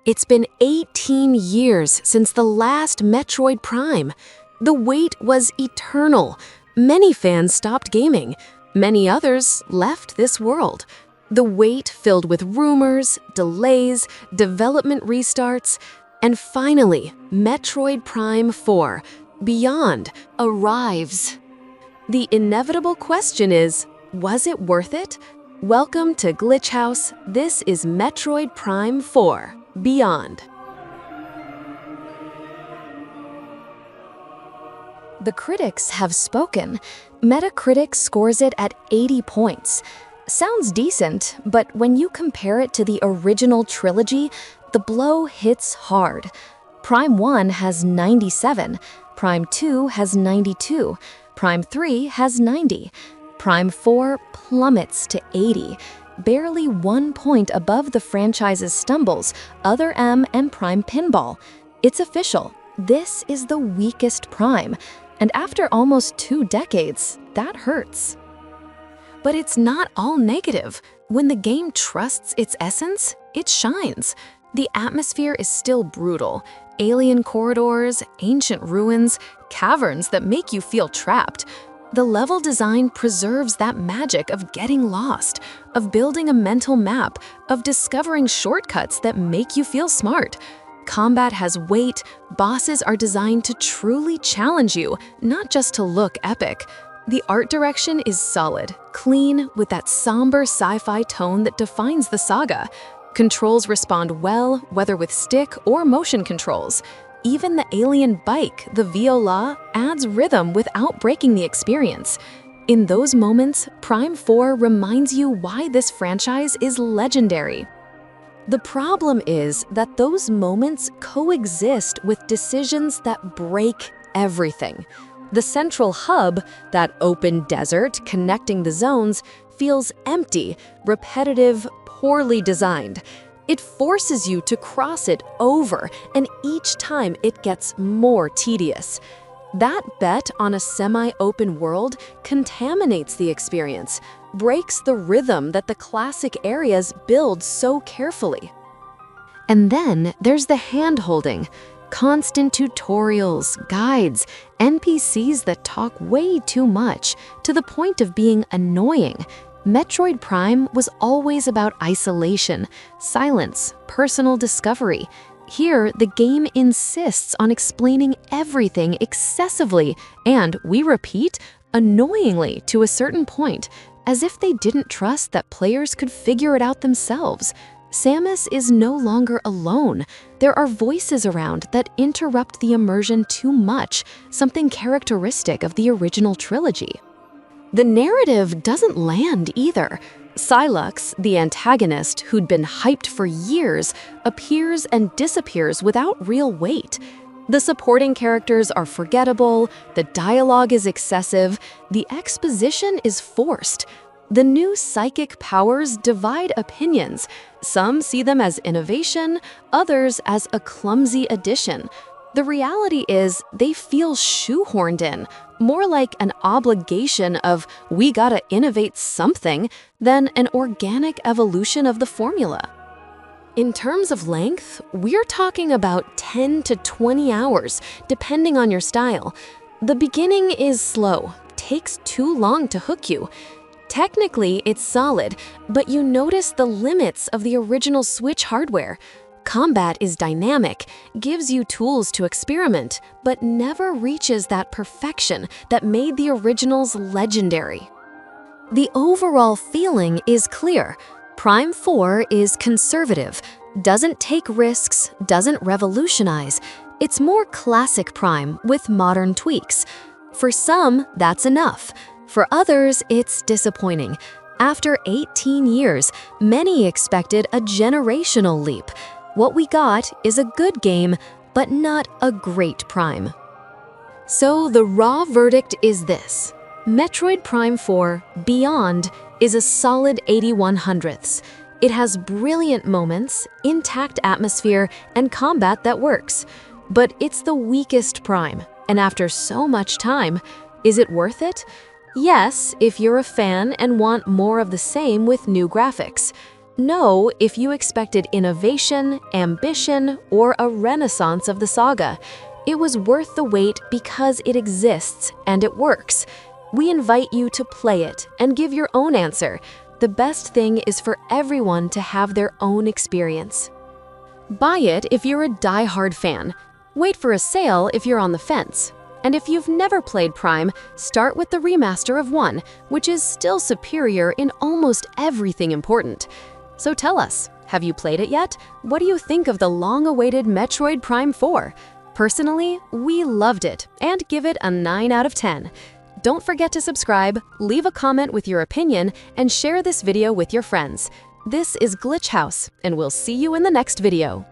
It's been 18 years since the last Metroid Prime. The wait was eternal. Many fans stopped gaming. Many others left this world. The wait filled with rumors, delays, development restarts, and finally, Metroid Prime 4, Beyond, arrives. The inevitable question is, was it worth it? Welcome to Glitch House. This is Metroid Prime 4, Beyond. The critics have spoken. Metacritic scores it at 80 points. Sounds decent, but when you compare it to the original trilogy, the blow hits hard. Prime 1 has 97, Prime 2 has 92, Prime 3 has 90, Prime 4 plummets to 80, barely 1 point above the franchise's stumbles, Other M and Prime Pinball. It's official, this is the weakest Prime, and after almost 2 decades, that hurts. But it's not all negative. When the game trusts its essence, it shines. The atmosphere is still brutal. Alien corridors, ancient ruins, caverns that make you feel trapped. The level design preserves that magic of getting lost, of building a mental map, of discovering shortcuts that make you feel smart. Combat has weight, bosses are designed to truly challenge you, not just to look epic. The art direction is solid, clean, with that somber sci-fi tone that defines the saga. Controls respond well, whether with stick or motion controls. Even the alien bike, the Viola, adds rhythm without breaking the experience. In those moments, Prime 4 reminds you why this franchise is legendary. The problem is that those moments coexist with decisions that break everything. The central hub, that open desert connecting the zones, feels empty, repetitive, poorly designed. It forces you to cross it over, and each time it gets more tedious. That bet on a semi-open world contaminates the experience, breaks the rhythm that the classic areas build so carefully. And then there's the hand-holding. Constant tutorials, guides, NPCs that talk way too much, to the point of being annoying. Metroid Prime was always about isolation, silence, personal discovery. Here, the game insists on explaining everything excessively and, we repeat, annoyingly to a certain point, as if they didn't trust that players could figure it out themselves. Samus is no longer alone. There are voices around that interrupt the immersion too much, something characteristic of the original trilogy. The narrative doesn't land either. Sylux, the antagonist who'd been hyped for years, appears and disappears without real weight. The supporting characters are forgettable, the dialogue is excessive, the exposition is forced. The new psychic powers divide opinions. Some see them as innovation, others as a clumsy addition. The reality is they feel shoehorned in, more like an obligation of we gotta innovate something than an organic evolution of the formula. In terms of length, we're talking about 10 to 20 hours, depending on your style. The beginning is slow, takes too long to hook you. Technically, it's solid, but you notice the limits of the original Switch hardware. Combat is dynamic, gives you tools to experiment, but never reaches that perfection that made the originals legendary. The overall feeling is clear. Prime 4 is conservative, doesn't take risks, doesn't revolutionize. It's more classic Prime with modern tweaks. For some, that's enough. For others, it's disappointing. After 18 years, many expected a generational leap. What we got is a good game, but not a great Prime. So the raw verdict is this. Metroid Prime 4, Beyond, is a solid 81/100ths. It has brilliant moments, intact atmosphere, and combat that works. But it's the weakest Prime, and after so much time, is it worth it? Yes, if you're a fan and want more of the same with new graphics. No if you expected innovation, ambition, or a renaissance of the saga. It was worth the wait because it exists and it works. We invite you to play it and give your own answer. The best thing is for everyone to have their own experience. Buy it if you're a die-hard fan. Wait for a sale if you're on the fence. And if you've never played Prime, start with the remaster of 1, which is still superior in almost everything important. So tell us, have you played it yet? What do you think of the long-awaited Metroid Prime 4? Personally, we loved it and give it a 9 out of 10. Don't forget to subscribe, leave a comment with your opinion, and share this video with your friends. This is Glitch House, and we'll see you in the next video.